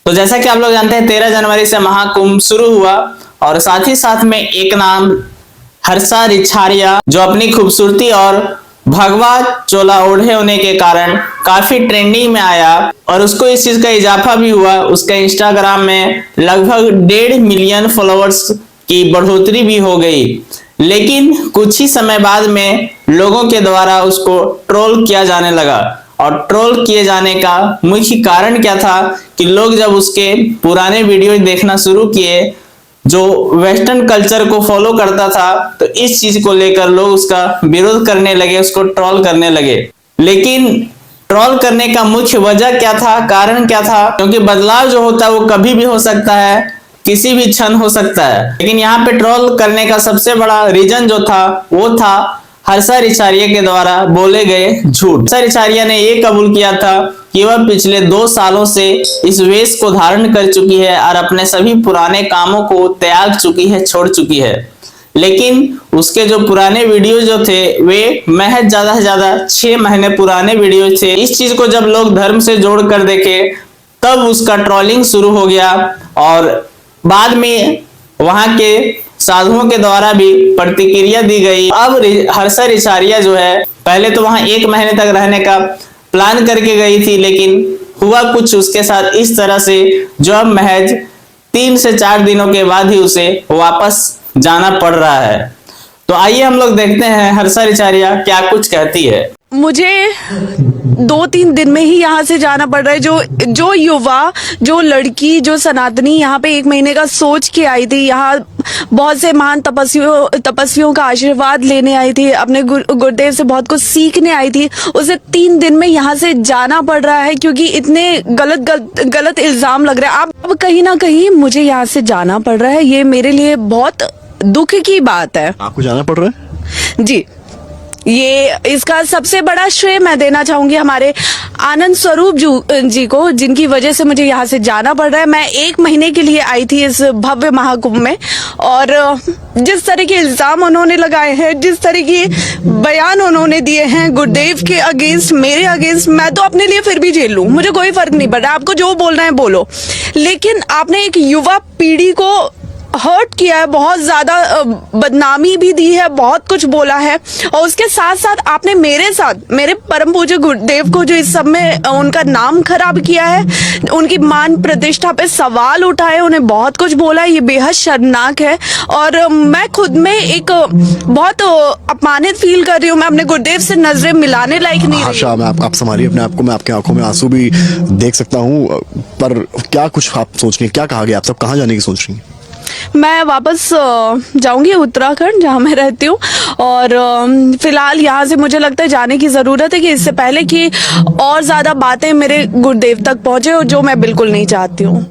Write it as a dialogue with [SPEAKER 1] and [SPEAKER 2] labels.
[SPEAKER 1] तो जैसा कि आप लोग जानते हैं 13 जनवरी से महाकुंभ शुरू हुआ और साथ ही साथ में एक नाम हर्षा रिछारिया जो अपनी खूबसूरती और भगवा चोला ओढ़े होने के कारण काफी ट्रेंडिंग में आया और उसको इस चीज का इजाफा भी हुआ। उसका इंस्टाग्राम में लगभग 1.5 मिलियन फॉलोअर्स की बढ़ोतरी भी हो गई। लेकिन कुछ ही समय बाद में लोगों के द्वारा उसको ट्रोल किया जाने लगा और ट्रोल किए जाने का मुख्य कारण क्या था कि लोग जब उसके पुराने वीडियो देखना शुरू किए जो वेस्टर्न कल्चर को फॉलो करता था, तो इस चीज को लेकर लोग उसका विरोध करने लगे, उसको ट्रोल करने लगे। लेकिन ट्रोल करने का मुख्य वजह क्या था, कारण क्या था? क्योंकि बदलाव जो होता है वो कभी भी हो सकता है, किसी भी क्षण हो सकता है। लेकिन यहाँ पे ट्रोल करने का सबसे बड़ा रीजन जो था वो था हर्षा रिछारिया के द्वारा बोले गए झूठ। हर्षा रिछारिया ने ये कबूल किया था कि वह पिछले 2 सालों से इस वेश को धारण कर चुकी है और अपने सभी पुराने कामों को त्याग चुकी है, छोड़ चुकी है। लेकिन उसके जो पुराने वीडियो जो थे वे महज ज्यादा से ज्यादा 6 महीने पुराने वीडियो थे। इस चीज को जब लोग धर्म से जोड़ कर देखे तब उसका ट्रोलिंग शुरू हो गया और बाद में वहां के साधुओं के द्वारा भी प्रतिक्रिया दी गई। अब हर्षा रिछारिया जो है पहले तो वहां 1 महीने तक रहने का प्लान करके गई थी, लेकिन हुआ कुछ उसके साथ इस तरह से जो अब महज 3 से 4 दिनों के बाद ही उसे वापस जाना पड़ रहा है। तो आइए हम लोग देखते हैं हर्षा रिछारिया क्या कुछ कहती है।
[SPEAKER 2] मुझे 2-3 दिन में ही यहाँ से जाना पड़ रहा है। जो युवा, जो लड़की, जो सनातनी यहाँ पे 1 महीने का सोच के आई थी, यहाँ बहुत से महान तपस्वियों का आशीर्वाद लेने आई थी, अपने गुरुदेव से बहुत कुछ सीखने आई थी, उसे 3 दिन में यहाँ से जाना पड़ रहा है क्योंकि इतने गलत इल्जाम लग रहे हैं। अब कहीं ना कहीं मुझे यहाँ से जाना पड़ रहा है, ये मेरे लिए बहुत दुख की बात है।
[SPEAKER 3] आपको जाना पड़ रहा है?
[SPEAKER 2] जी, ये इसका सबसे बड़ा श्रेय मैं देना चाहूंगी हमारे आनंद स्वरूप जी को, जिनकी वजह से मुझे यहाँ से जाना पड़ रहा है। मैं 1 महीने के लिए आई थी इस भव्य महाकुंभ में और जिस तरह के इल्जाम उन्होंने लगाए हैं, जिस तरह की बयान उन्होंने दिए हैं गुरुदेव के अगेंस्ट, मेरे अगेंस्ट, मैं तो अपने लिए फिर भी झेल लूं, मुझे कोई फर्क नहीं पड़ रहा। आपको जो बोलना है बोलो, लेकिन आपने एक युवा पीढ़ी को हर्ट किया है, बहुत ज्यादा बदनामी भी दी है, बहुत कुछ बोला है और उसके साथ साथ आपने मेरे साथ, मेरे परम पूज्य गुरुदेव को जो इस सब में उनका नाम खराब किया है, उनकी मान प्रतिष्ठा पे सवाल उठाए, उन्हें बहुत कुछ बोला है। ये बेहद शर्मनाक है और मैं खुद में एक बहुत अपमानित फील कर रही हूँ। मैं अपने गुरुदेव से नजरें मिलाने लायक नहीं रही।
[SPEAKER 3] आशा, आप संभालिए अपने आप को, मैं आपकी आंखों में आंसू भी देख सकता हूँ, पर क्या कुछ आप सोच रही हैं, क्या कहा गया, आप सब कहाँ जाने की सोच रही हैं?
[SPEAKER 2] मैं वापस जाऊंगी उत्तराखंड जहां मैं रहती हूँ और फिलहाल यहाँ से मुझे लगता है जाने की ज़रूरत है कि इससे पहले कि और ज़्यादा बातें मेरे गुरुदेव तक पहुँचे, और जो मैं बिल्कुल नहीं चाहती हूँ।